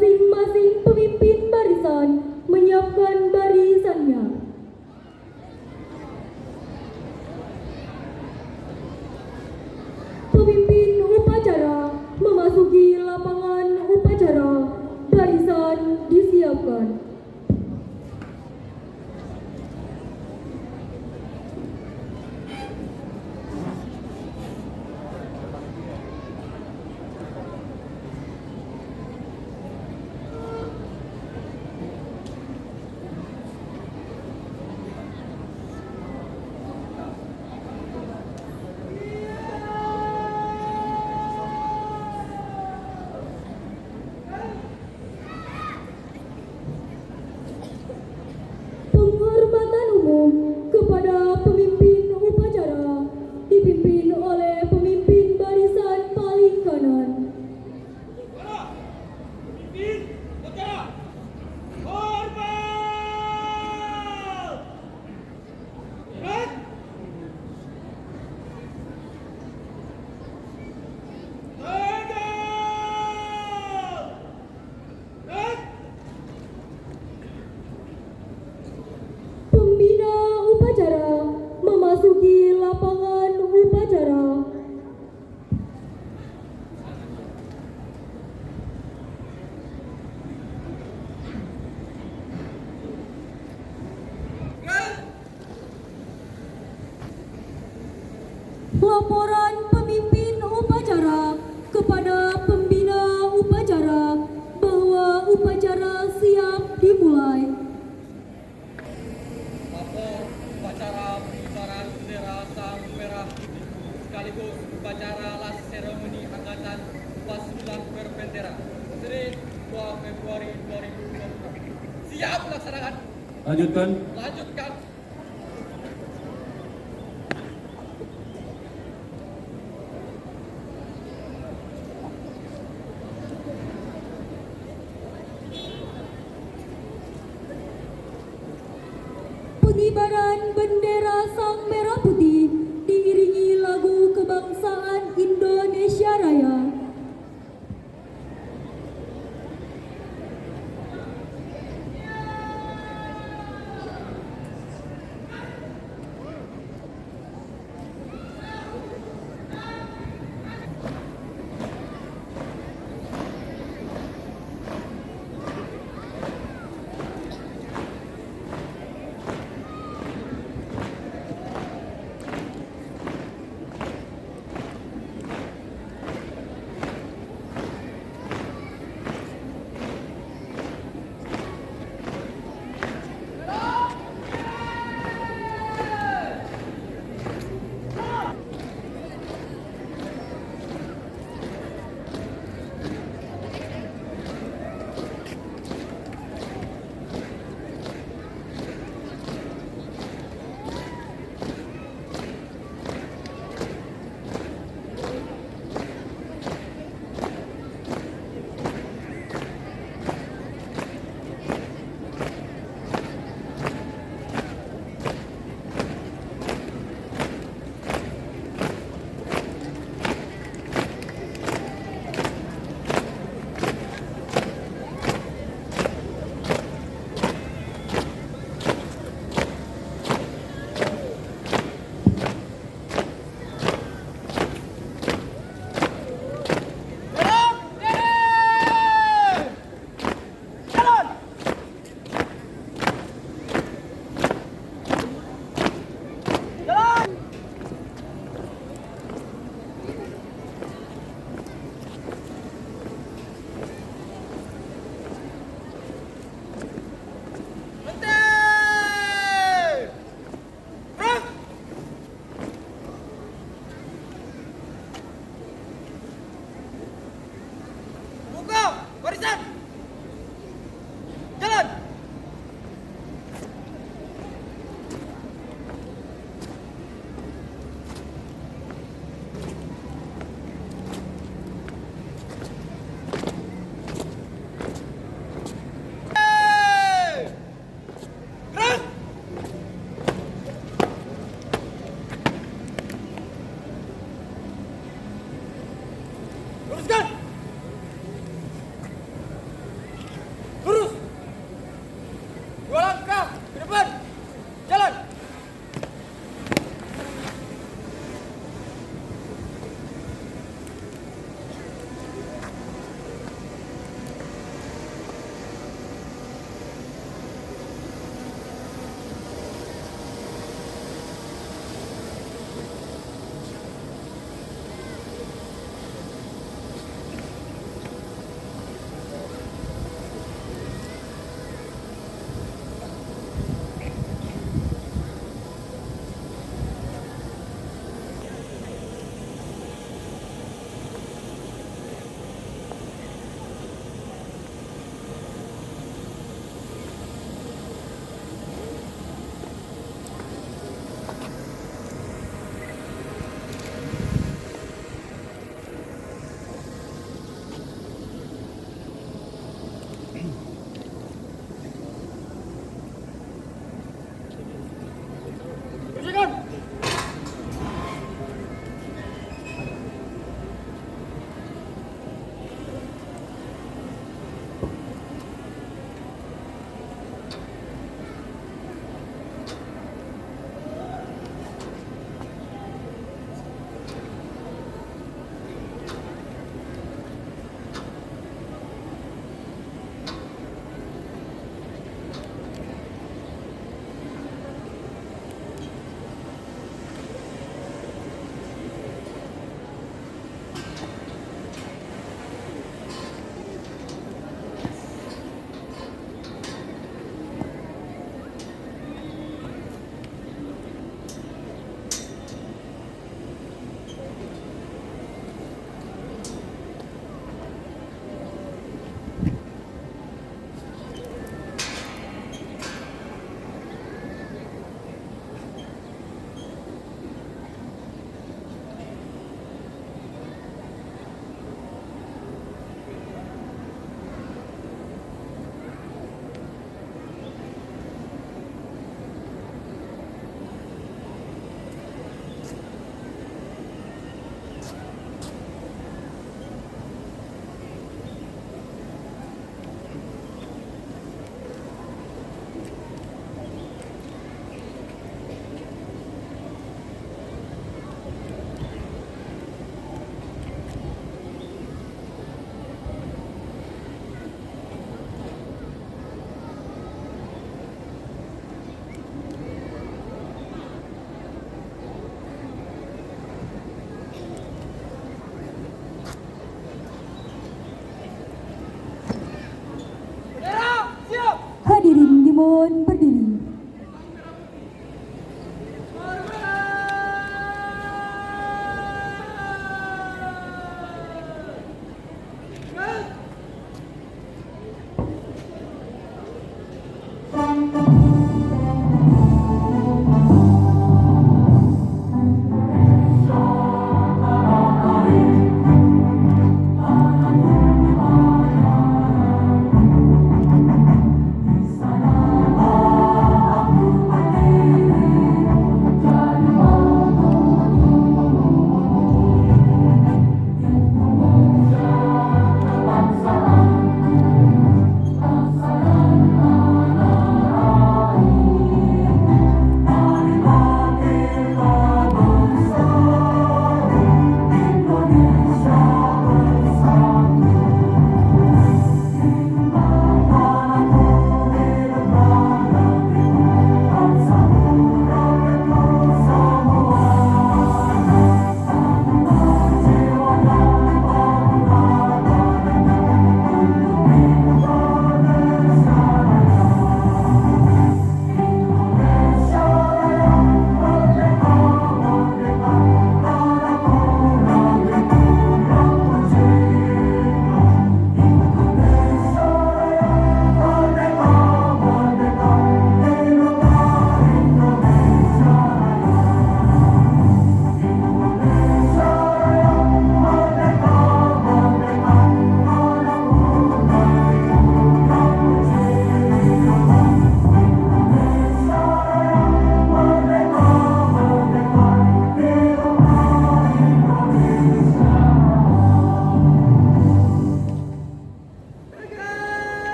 Masing-masing pemimpin barisan menyiapkan barisannya. Pemimpin upacara memasuki lapangan upacara. Barisan disiapkan. Penghormatan umum kepada pemimpin upacara dipimpin oleh pemimpin barisan paling kanan. Pemimpin upacara, hormat! Ingat! Tegak! Ingat! Pembina upacara memasuki lapangan upacara. Ingat! Laporan pemimpin upacara kepada pembina upacara bahwa upacara siap dimulai. Lapor upacara pengibaran bendera sang merah putih sekaligus upacara las seremoni angkatan pasukan berbendera Senin 2 Februari 2020. Siap melaksanakan. Lanjutkan. Lanjutkan. Pengibaran bendera sang merah putih diiringi lagu kebangsaan Indonesia Raya. Mohon berdiri.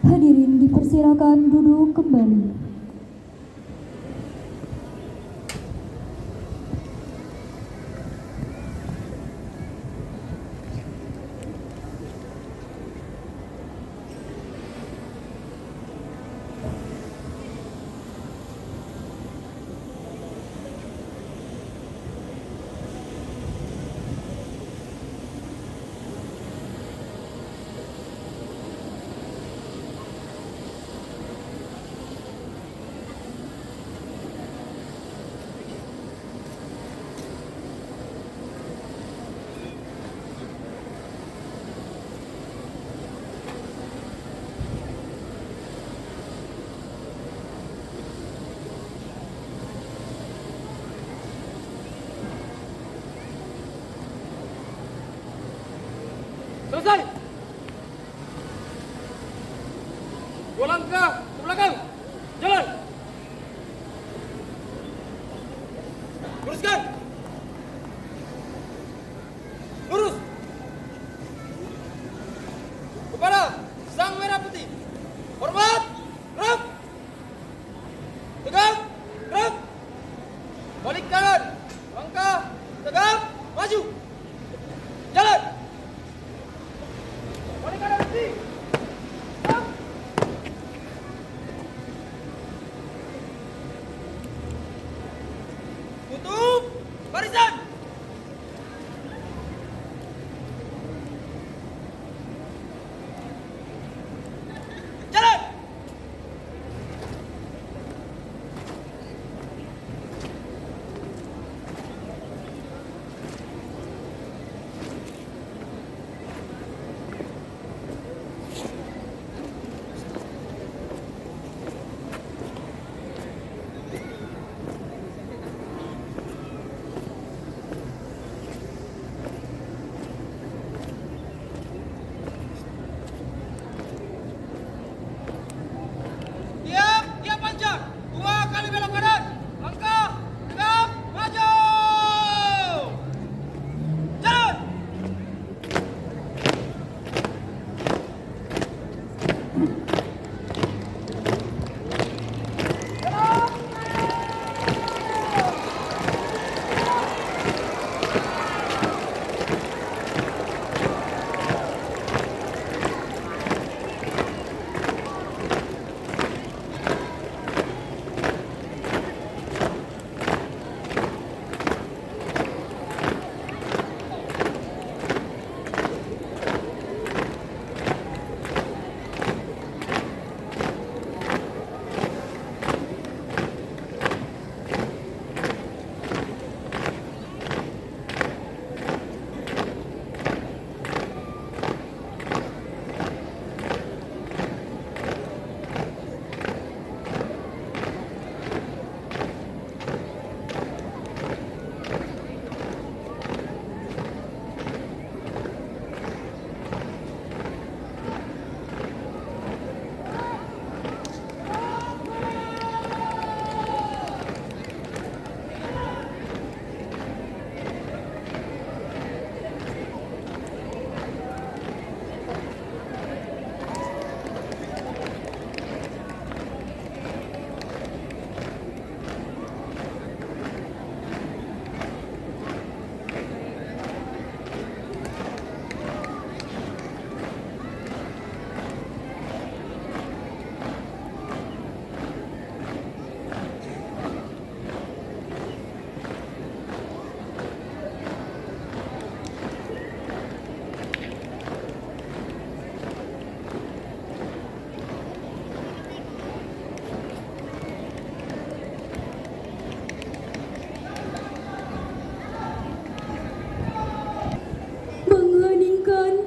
Hadirin dipersilakan duduk kembali. Selesai. 2 langkah ke belakang. Jalan. Luruskan. Lurus. Kepada sang merah putih. Hormat. Gerak. Tegak. Gerak. Balik kanan. Langkah. Tegak. Maju. Jalan. Balik kanan putih. Gerak. Tutup barisan. Jalan.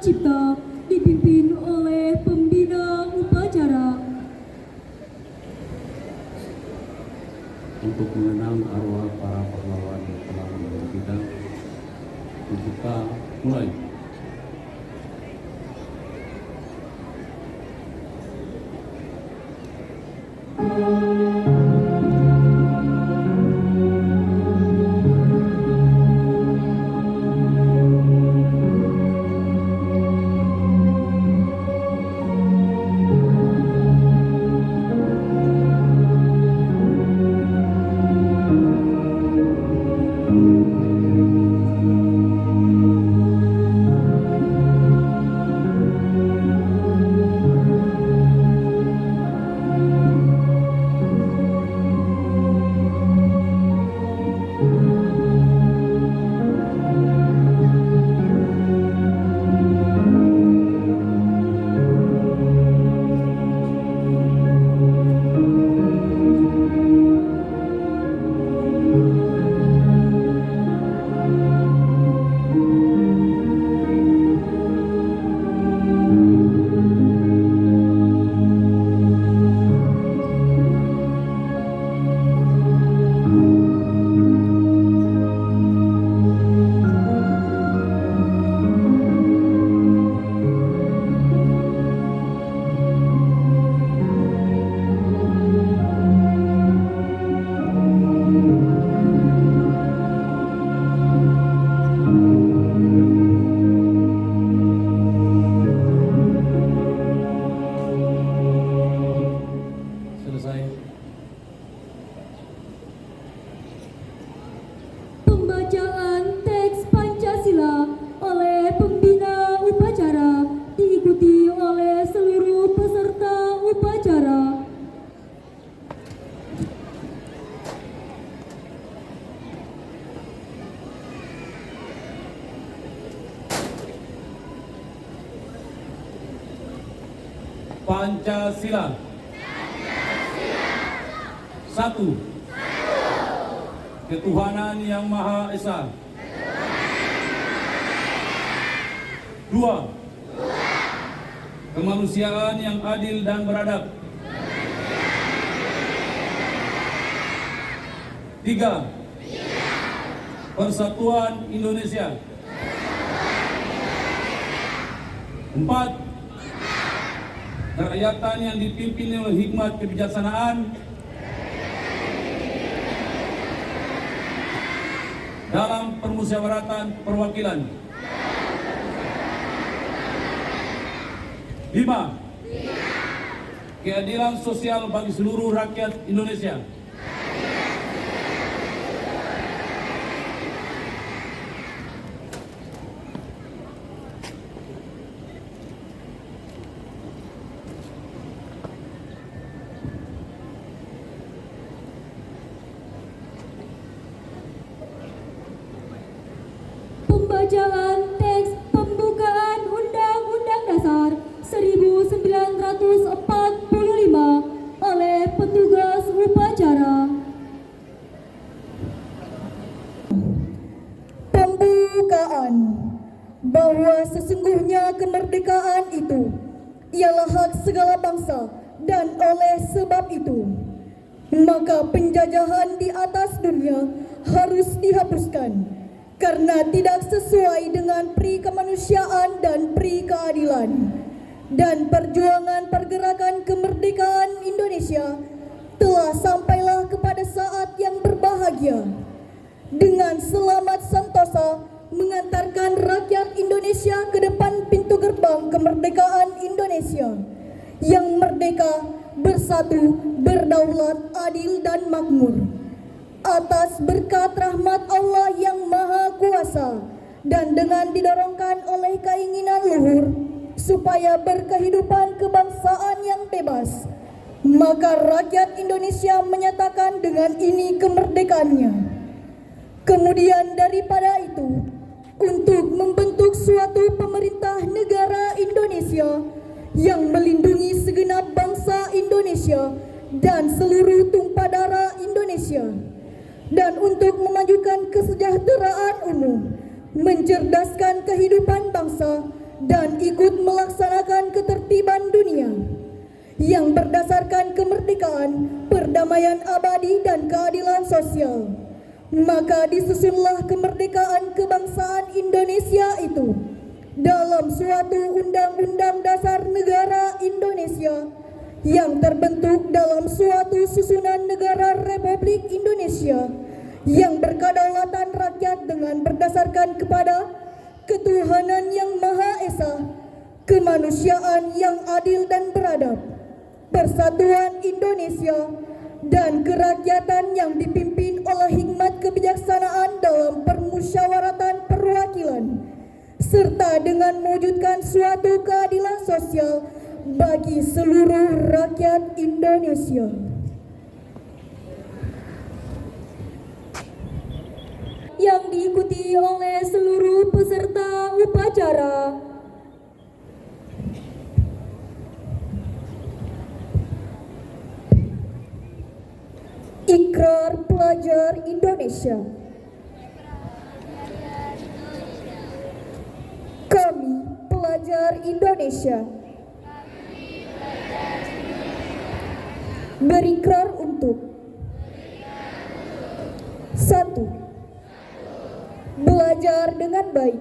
Cipta dipimpin oleh pembina upacara. Untuk mengenang arwah para pahlawan yang telah menolong kita, kita mulai. Selesai. Pembacaan teks Pancasila oleh pembina upacara diikuti oleh seluruh peserta upacara. Pancasila. Satu. Ketuhanan yang Maha Esa. Dua. Kemanusiaan yang adil dan beradab. Tiga. Persatuan Indonesia. Empat. Kerakyatan yang dipimpin oleh hikmat kebijaksanaan dalam permusyawaratan perwakilan. 5. Keadilan sosial bagi seluruh rakyat Indonesia. 5. Pembacaan teks pembukaan Undang-Undang Dasar 1945 oleh petugas upacara. Pembukaan. Bahwa sesungguhnya kemerdekaan itu ialah hak segala bangsa, dan oleh sebab itu maka penjajahan di atas dunia harus dihapuskan karena tidak sesuai dengan pri kemanusiaan dan pri keadilan. Dan perjuangan pergerakan kemerdekaan Indonesia telah sampailah kepada saat yang berbahagia dengan selamat sentosa mengantarkan rakyat Indonesia ke depan pintu gerbang kemerdekaan Indonesia yang merdeka, bersatu, berdaulat, adil dan makmur atas berkat rahmat Allah yang Maha Kuasa dan dengan didorongkan oleh keinginan luhur supaya berkehidupan kebangsaan yang bebas, maka rakyat Indonesia menyatakan dengan ini kemerdekaannya. Kemudian daripada itu, untuk membentuk suatu pemerintah negara Indonesia yang melindungi segenap bangsa Indonesia dan seluruh tumpah darah Indonesia, dan untuk memajukan kesejahteraan umum, mencerdaskan kehidupan bangsa, dan ikut melaksanakan ketertiban dunia yang berdasarkan kemerdekaan, perdamaian abadi, dan keadilan sosial. Maka disusunlah kemerdekaan kebangsaan Indonesia itu dalam suatu Undang-Undang Dasar Negara Indonesia yang terbentuk dalam suatu susunan negara Republik Indonesia yang berkedaulatan rakyat dengan berdasarkan kepada ketuhanan yang Maha Esa, kemanusiaan yang adil dan beradab, persatuan Indonesia, dan kerakyatan yang dipimpin oleh hikmat kebijaksanaan dalam permusyawaratan perwakilan, serta dengan mewujudkan suatu keadilan sosial bagi seluruh rakyat Indonesia. Yang diikuti oleh seluruh peserta upacara. Ikrar Pelajar Indonesia. Kami pelajar Indonesia berikrar untuk 1. Belajar dengan baik.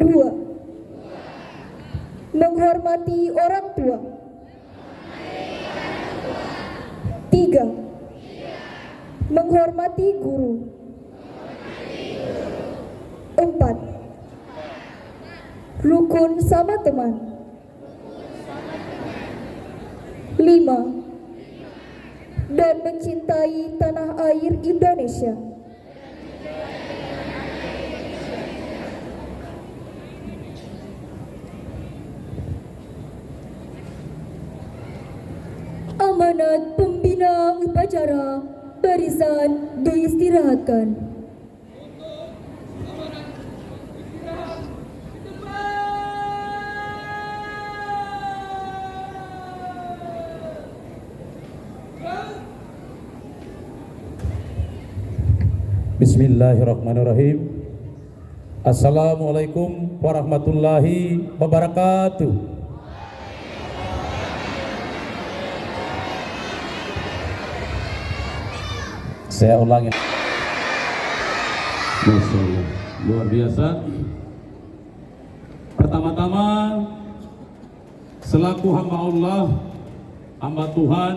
2. Menghormati orang tua. 3. Menghormati guru. 4. Rukun sama teman. 5. Dan mencintai tanah air Indonesia. Amanat pembina upacara, barisan diistirahatkan. Bismillahirrahmanirrahim. Assalamualaikum warahmatullahi wabarakatuh. Saya ulangi. Masya Allah, luar biasa. Pertama-tama, selaku hamba Allah, hamba Tuhan,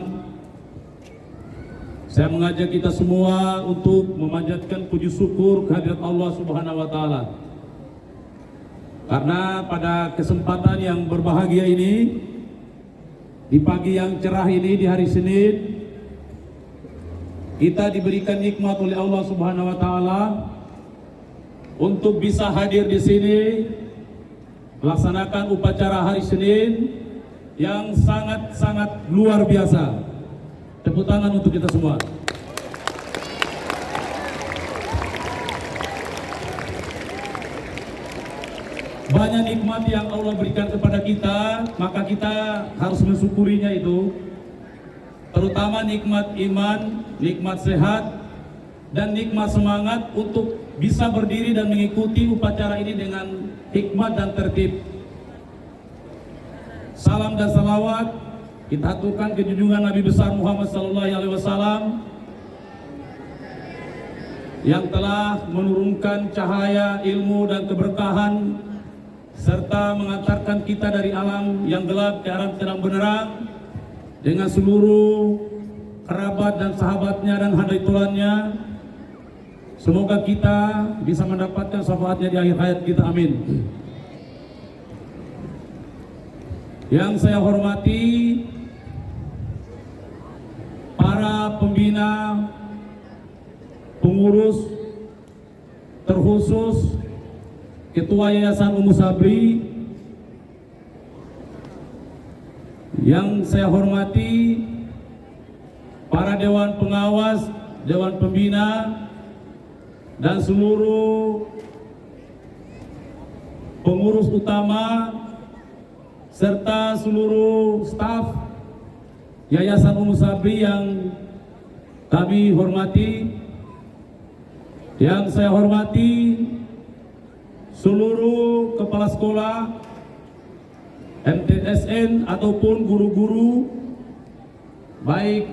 saya mengajak kita semua untuk memanjatkan puji syukur kehadirat Allah Subhanahu wa Ta'ala. Karena pada kesempatan yang berbahagia ini, di pagi yang cerah ini, di hari Senin, kita diberikan nikmat oleh Allah Subhanahu wa Ta'ala untuk bisa hadir di sini melaksanakan upacara hari Senin yang sangat-sangat luar biasa. Tepuk tangan untuk kita semua. Banyak nikmat yang Allah berikan kepada kita, maka kita harus mensyukurinya itu. Terutama nikmat iman, nikmat sehat, dan nikmat semangat untuk bisa berdiri dan mengikuti upacara ini dengan hikmat dan tertib. Salam dan salawat kita aturkan ke junjungan Nabi besar Muhammad SAW yang telah menurunkan cahaya ilmu dan keberkahan serta mengantarkan kita dari alam yang gelap ke alam terang benderang dengan seluruh kerabat dan sahabatnya dan handai-tulannya. Semoga kita bisa mendapatkan syafaatnya di akhir hayat kita, amin. Yang saya hormati para pembina, pengurus, terkhusus Ketua Yayasan Ummu Sabri, yang saya hormati para Dewan Pengawas, Dewan Pembina, dan seluruh pengurus utama serta seluruh staf Yayasan Ummu Sabri yang kami hormati. Yang saya hormati seluruh kepala sekolah, MTSN ataupun guru-guru, baik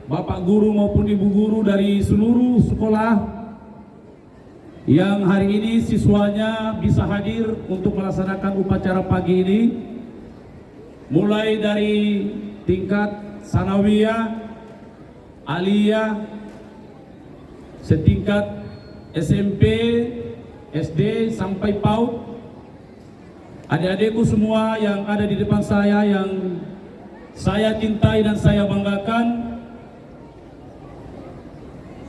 Bapak Guru maupun Ibu Guru dari seluruh sekolah yang hari ini siswanya bisa hadir untuk melaksanakan upacara pagi ini, mulai dari tingkat sanawiyah, aliyah, setingkat SMP, SD sampai PAUD. Adik-adikku semua yang ada di depan saya yang saya cintai dan saya banggakan,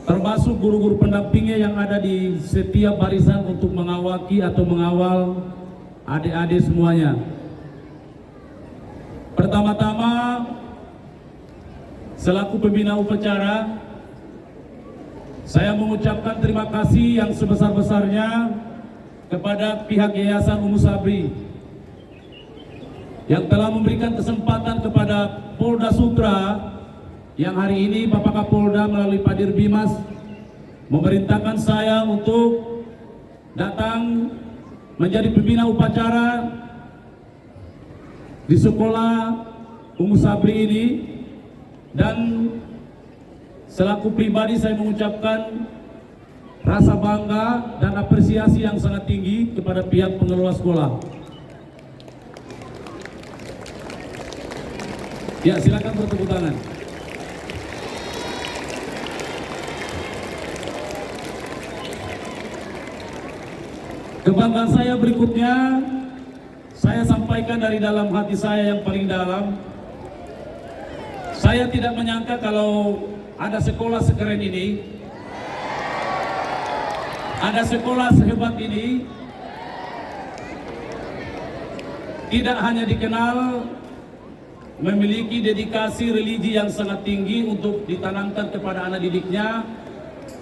termasuk guru-guru pendampingnya yang ada di setiap barisan untuk mengawaki atau mengawal adik-adik semuanya. Pertama-tama, selaku pembina upacara, saya mengucapkan terima kasih yang sebesar-besarnya kepada pihak Yayasan Ummu Sabri yang telah memberikan kesempatan kepada Polda Sutra yang hari ini Bapak Kapolda melalui Pak Dirbimas memerintahkan saya untuk datang menjadi pembina upacara di sekolah Ummu Sabri ini, dan selaku pribadi saya mengucapkan rasa bangga dan apresiasi yang sangat tinggi kepada pihak pengelola sekolah. Ya, silakan bertepuk tangan. Kebanggaan saya berikutnya, saya sampaikan dari dalam hati saya yang paling dalam. Saya tidak menyangka kalau ada sekolah sekeren ini, ada sekolah sehebat ini, tidak hanya dikenal memiliki dedikasi religi yang sangat tinggi untuk ditanamkan kepada anak didiknya,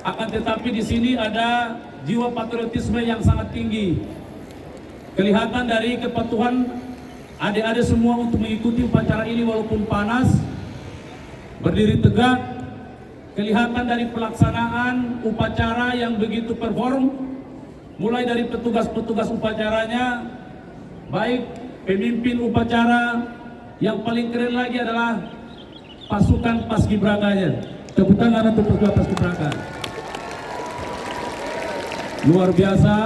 akan tetapi di sini ada jiwa patriotisme yang sangat tinggi. Kelihatan dari kepatuhan adik-adik semua untuk mengikuti upacara ini walaupun panas, berdiri tegak. Kelihatan dari pelaksanaan upacara yang begitu perform, mulai dari petugas-petugas upacaranya, baik pemimpin upacara, yang paling keren lagi adalah pasukan paskibrakanya. Tepuk tangan untuk pasukan paskibraka. Luar biasa.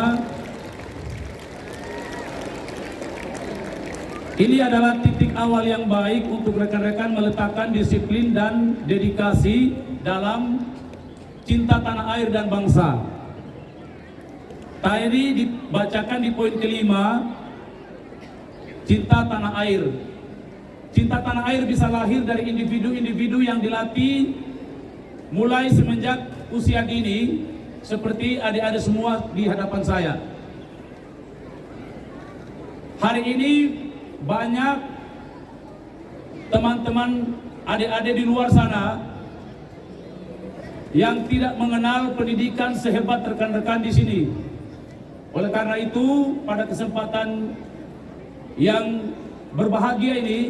Ini adalah titik awal yang baik untuk rekan-rekan meletakkan disiplin dan dedikasi dalam cinta tanah air dan bangsa. Tadi dibacakan di poin kelima, cinta tanah air. Cinta tanah air bisa lahir dari individu-individu yang dilatih mulai semenjak usia dini, seperti adik-adik semua di hadapan saya. Hari ini banyak teman-teman adik-adik di luar sana yang tidak mengenal pendidikan sehebat rekan-rekan di sini. Oleh karena itu, pada kesempatan yang berbahagia ini,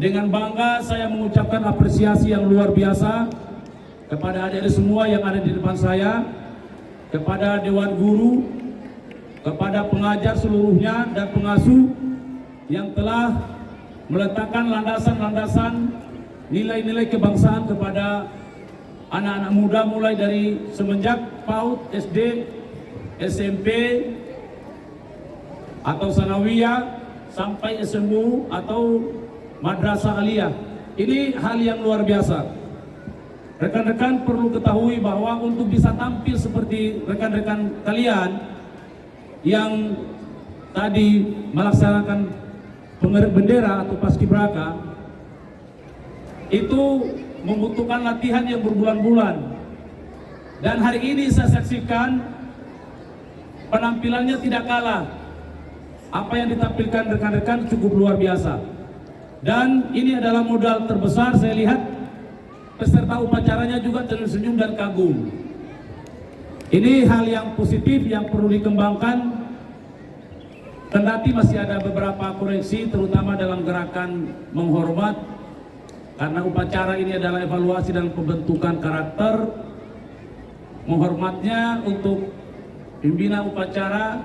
dengan bangga saya mengucapkan apresiasi yang luar biasa kepada adik-adik semua yang ada di depan saya, kepada Dewan Guru, kepada pengajar seluruhnya dan pengasuh yang telah meletakkan landasan-landasan nilai-nilai kebangsaan kepada anak-anak muda mulai dari semenjak PAUD, SD, SMP, atau sanawiyah sampai SMU atau madrasah aliyah. Ini hal yang luar biasa. Rekan-rekan perlu ketahui bahwa untuk bisa tampil seperti rekan-rekan kalian yang tadi melaksanakan pengerek bendera atau paskibraka, itu membutuhkan latihan yang berbulan-bulan. Dan hari ini saya saksikan penampilannya tidak kalah. Apa yang ditampilkan rekan-rekan cukup luar biasa. Dan ini adalah modal terbesar. Saya lihat peserta upacaranya juga tersenyum dan kagum. Ini hal yang positif yang perlu dikembangkan. Kendati masih ada beberapa koreksi, terutama dalam gerakan menghormat, karena upacara ini adalah evaluasi dan pembentukan karakter. Menghormatnya untuk pembina upacara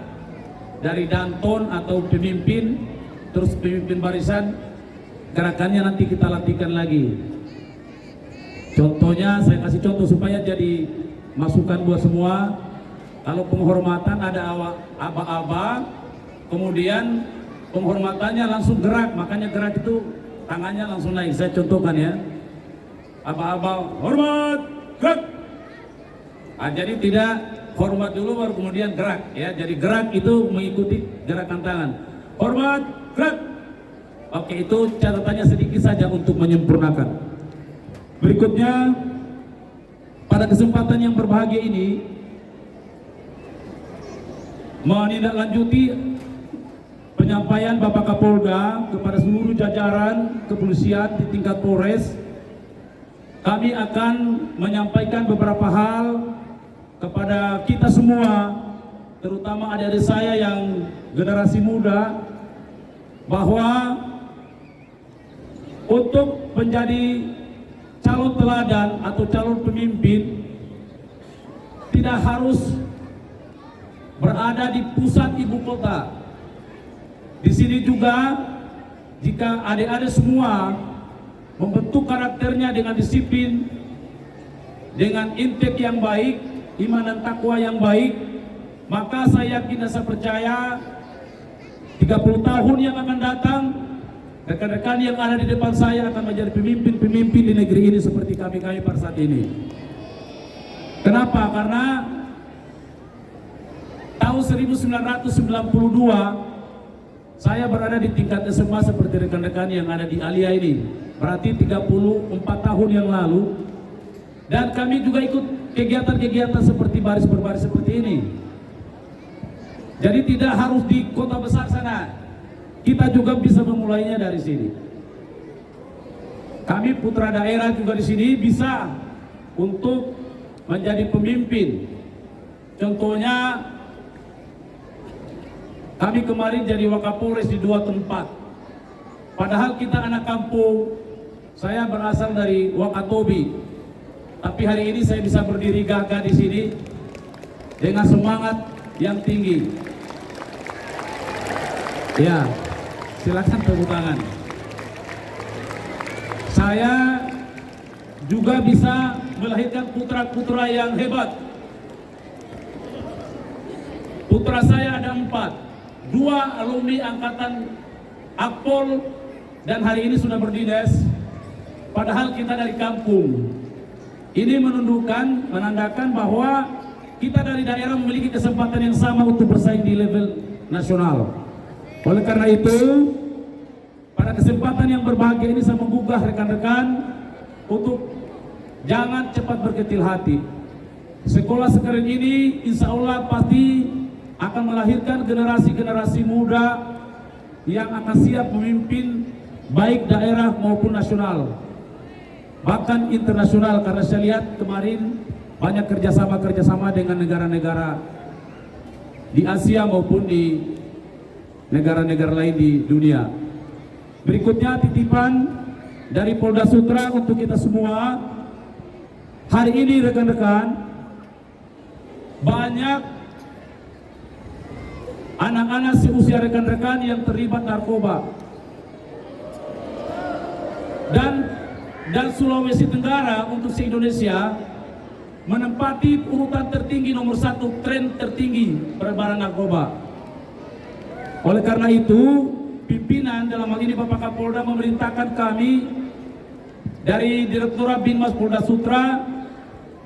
dari Danton atau pemimpin, terus pemimpin barisan, gerakannya nanti kita latihkan lagi. Contohnya saya kasih contoh supaya jadi masukan buat semua. Kalau penghormatan ada aba-aba, kemudian penghormatannya langsung gerak, makanya gerak itu tangannya langsung naik. Saya contohkan ya. Aba-aba hormat, gerak. Jadi tidak hormat dulu baru kemudian gerak ya. Jadi gerak itu mengikuti gerakan tangan. Hormat, gerak. Oke, itu catatannya sedikit saja untuk menyempurnakan. Berikutnya, pada kesempatan yang berbahagia ini, menindaklanjuti penyampaian Bapak Kapolda kepada seluruh jajaran kepolisian di tingkat Polres, kami akan menyampaikan beberapa hal kepada kita semua, terutama adik-adik saya yang generasi muda, bahwa untuk menjadi calon teladan atau calon pemimpin tidak harus berada di pusat ibu kota. Di sini juga jika adik-adik semua membentuk karakternya dengan disiplin, dengan intake yang baik, iman dan takwa yang baik, maka saya yakin dan saya percaya 30 tahun yang akan datang, rekan-rekan yang ada di depan saya akan menjadi pemimpin-pemimpin di negeri ini seperti kami pada saat ini. Kenapa? Karena tahun 1992 saya berada di tingkat SMA seperti rekan-rekan yang ada di Alia ini. Berarti 34 tahun yang lalu. Dan kami juga ikut kegiatan-kegiatan seperti baris berbaris seperti ini. Jadi tidak harus di kota besar sana. Kita juga bisa memulainya dari sini. Kami putra daerah juga di sini bisa untuk menjadi pemimpin. Contohnya, kami kemarin jadi Wakapolres di 2 tempat. Padahal kita anak kampung. Saya berasal dari Wakatobi. Tapi hari ini saya bisa berdiri gagah di sini dengan semangat yang tinggi. Ya. Silakan tepuk tangan. Saya juga bisa melahirkan putra-putra yang hebat. Putra saya ada 4, 2 alumni angkatan Akpol dan hari ini sudah berdinas. Padahal kita dari kampung. Ini menandakan bahwa kita dari daerah memiliki kesempatan yang sama untuk bersaing di level nasional. Oleh karena itu, pada kesempatan yang berbahagia ini saya menggugah rekan-rekan untuk jangan cepat berkecil hati. Sekolah sekeren ini insya Allah pasti akan melahirkan generasi-generasi muda yang akan siap memimpin baik daerah maupun nasional, bahkan internasional, karena saya lihat kemarin banyak kerjasama dengan negara-negara di Asia maupun di negara-negara lain di dunia. Berikutnya titipan dari Polda Sutra untuk kita semua. Hari ini rekan-rekan, banyak anak-anak seusia rekan-rekan yang terlibat narkoba. Dan Sulawesi Tenggara untuk se-Indonesia menempati urutan tertinggi nomor 1 tren tertinggi peredaran narkoba. Oleh karena itu, pimpinan dalam hal ini Bapak Kapolda memerintahkan kami dari Direktorat Binmas Polda Sutra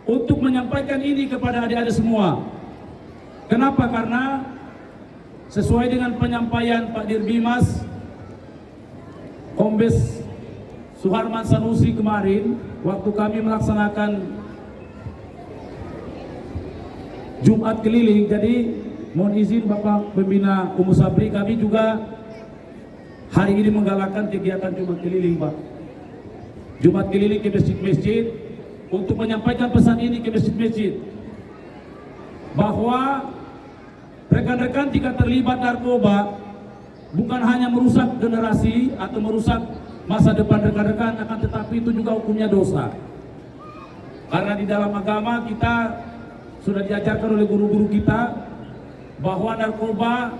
untuk menyampaikan ini kepada adik-adik semua. Kenapa? Karena sesuai dengan penyampaian Pak Dirbimas Kombes Suharman Sanusi kemarin, waktu kami melaksanakan Jumat keliling, jadi mohon izin Bapak Pembina Umum Sabri, kami juga hari ini menggalakkan kegiatan Jumat keliling, Pak. Jumat keliling ke masjid-masjid untuk menyampaikan pesan ini ke masjid-masjid, bahwa rekan-rekan jika terlibat narkoba bukan hanya merusak generasi atau merusak masa depan rekan-rekan, akan tetapi itu juga hukumnya dosa. Karena di dalam agama kita sudah diajarkan oleh guru-guru kita bahwa narkoba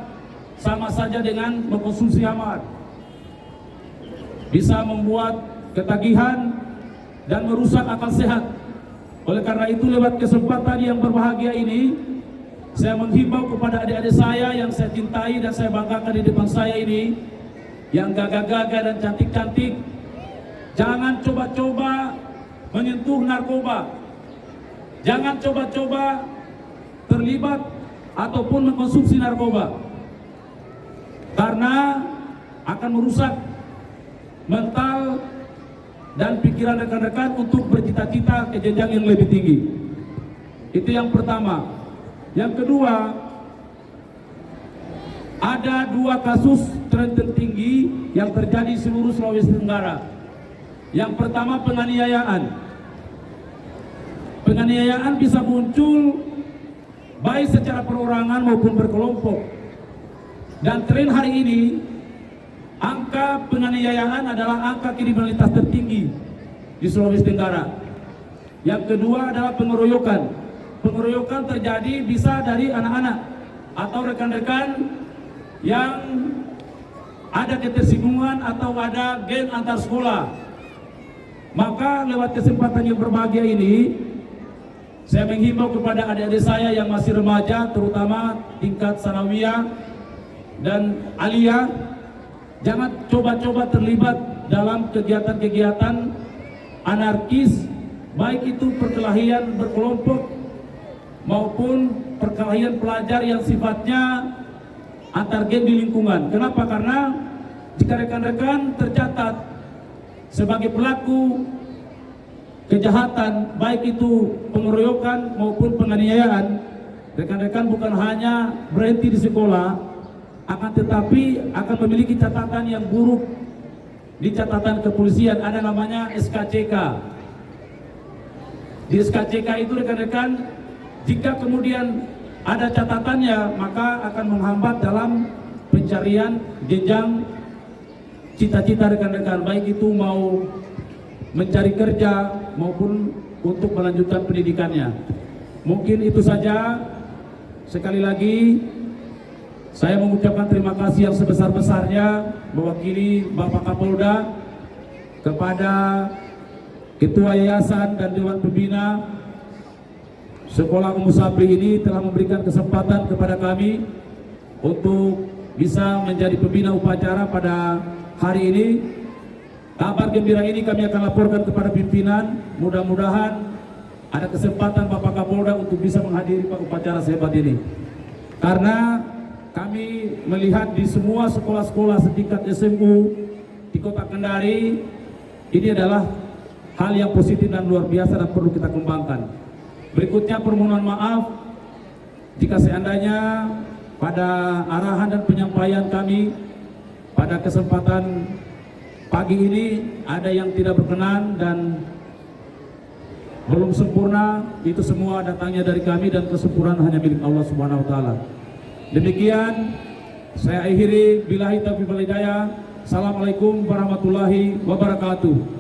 sama saja dengan mengkonsumsi hamar. Bisa membuat ketagihan dan merusak akal sehat. Oleh karena itu, lewat kesempatan yang berbahagia ini, saya menghimbau kepada adik-adik saya yang saya cintai dan saya banggakan di depan saya ini, yang gagah-gagah dan cantik-cantik, jangan coba-coba menyentuh narkoba. Jangan coba-coba terlibat ataupun mengkonsumsi narkoba, karena akan merusak mental dan pikiran rekan-rekan untuk bercita-cita ke jenjang yang lebih tinggi. Itu yang pertama. Yang kedua, ada 2 kasus tertinggi yang terjadi di seluruh Sulawesi Tenggara. Yang pertama, penganiayaan. Penganiayaan bisa muncul baik secara perorangan maupun berkelompok. Dan tren hari ini, angka penganiayaan adalah angka kriminalitas tertinggi di Sulawesi Tenggara. Yang kedua adalah pengeroyokan. Pengeroyokan terjadi bisa dari anak-anak atau rekan-rekan yang ada ketersinggungan atau ada geng antar sekolah. Maka lewat kesempatan yang berbahagia ini, saya menghimbau kepada adik-adik saya yang masih remaja, terutama tingkat sanawiyah dan aliyah, jangan coba-coba terlibat dalam kegiatan-kegiatan anarkis, baik itu perkelahian berkelompok maupun perkelahian pelajar yang sifatnya antar geng di lingkungan. Kenapa? Karena jika rekan-rekan tercatat sebagai pelaku kejahatan, baik itu pengeroyokan maupun penganiayaan, rekan-rekan bukan hanya berhenti di sekolah, akan tetapi akan memiliki catatan yang buruk di catatan kepolisian. Ada namanya SKCK. Di SKCK itu rekan-rekan, jika kemudian ada catatannya, maka akan menghambat dalam pencarian jenjang cita-cita rekan-rekan, baik itu mau mencari kerja maupun untuk melanjutkan pendidikannya. Mungkin itu saja. Sekali lagi saya mengucapkan terima kasih yang sebesar-besarnya mewakili Bapak Kapolda kepada Ketua Yayasan dan Dewan Pembina Sekolah Umum Sabri ini telah memberikan kesempatan kepada kami untuk bisa menjadi pembina upacara pada hari ini. Kabar gembira ini kami akan laporkan kepada pimpinan. Mudah-mudahan ada kesempatan Bapak Kapolda untuk bisa menghadiri upacara sehebat ini. Karena kami melihat di semua sekolah-sekolah setingkat SMU di Kota Kendari, ini adalah hal yang positif dan luar biasa dan perlu kita kembangkan. Berikutnya permohonan maaf jika seandainya pada arahan dan penyampaian kami pada kesempatan pagi ini ada yang tidak berkenan dan belum sempurna. Itu semua datangnya dari kami dan kesempurnaan hanya milik Allah Subhanahu wa taala. Demikian saya akhiri, billahi taufiq wal hidayah. Assalamualaikum warahmatullahi wabarakatuh.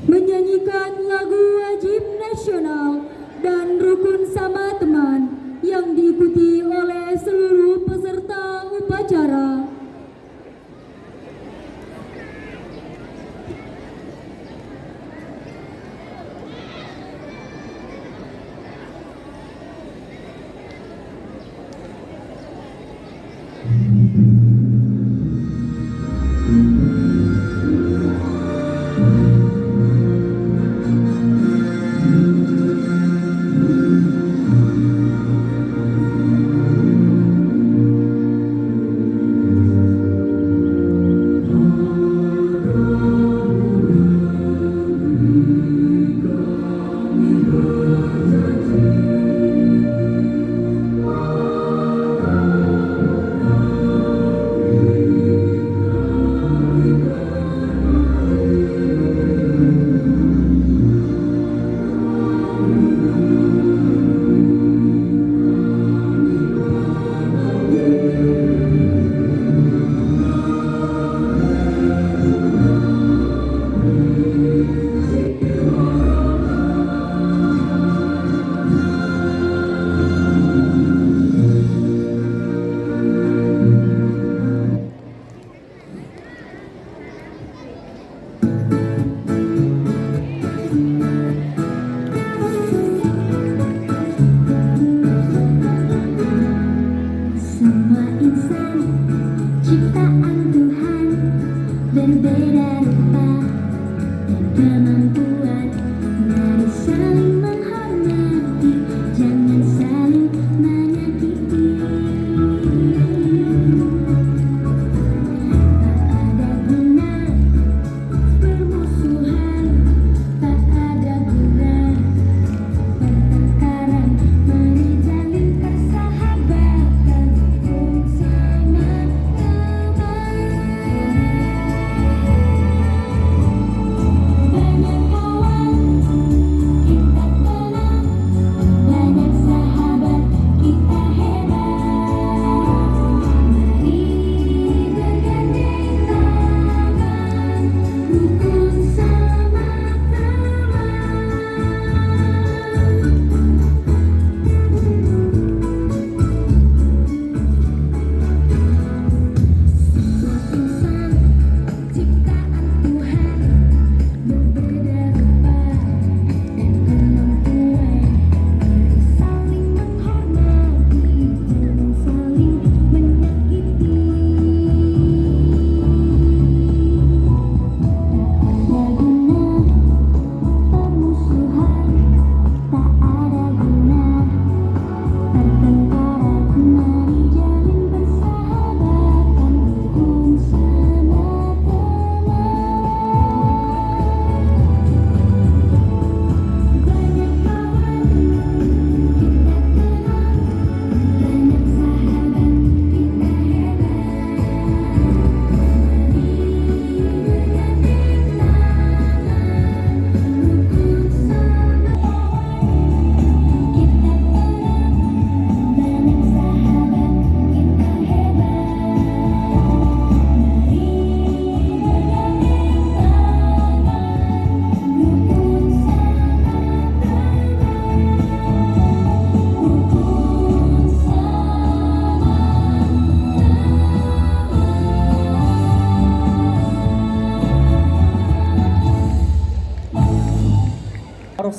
Menyanyikan lagu wajib nasional dan rukun sama teman yang diikuti oleh seluruh peserta upacara.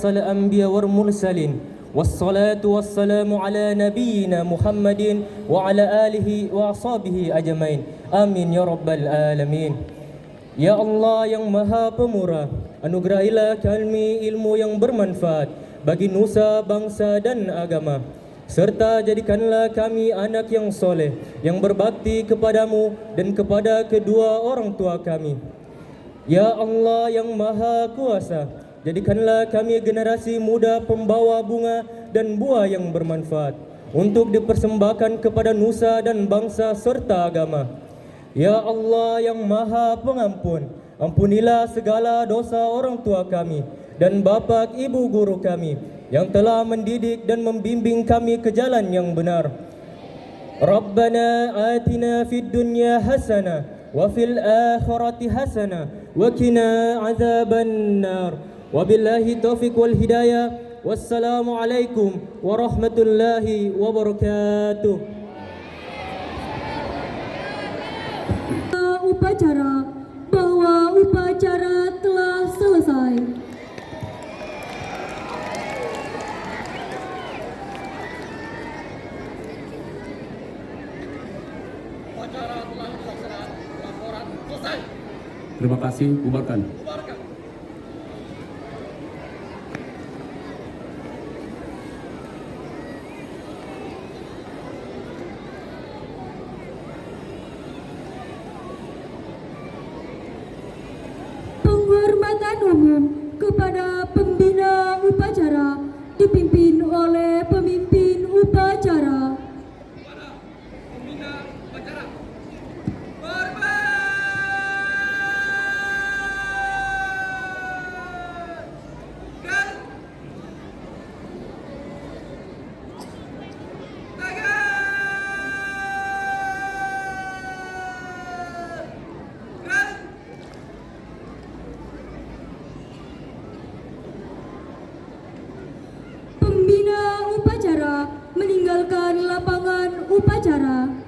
أرسل الأنبياء والمرسلين والصلاة والسلام على نبينا محمد وعلى آله وأصحابه أجمعين آمين يا رب العالمين. Ya Allah yang Maha Pemurah, anugerahilah kami ilmu yang bermanfaat bagi nusa, bangsa dan agama, serta jadikanlah kami anak yang soleh, yang berbakti kepadamu dan kepada kedua orang tua kami. Ya Allah yang Maha Kuasa, jadikanlah kami generasi muda pembawa bunga dan buah yang bermanfaat untuk dipersembahkan kepada nusa dan bangsa serta agama. Ya Allah yang Maha Pengampun, ampunilah segala dosa orang tua kami dan bapa ibu guru kami yang telah mendidik dan membimbing kami ke jalan yang benar. Rabbana atina fid dunya hasanah wa fil akhirati hasanah wa qina azaban nar. Wabillahi taufiq wal hidayah. Wassalamu alaikum warahmatullahi wabarakatuh. Upacara bahwa upacara telah selesai. Terima kasih, bubarkan. Penghormatan umum kepada pembina upacara dipimpin oleh pemimpin upacara. Pembina upacara meninggalkan lapangan upacara.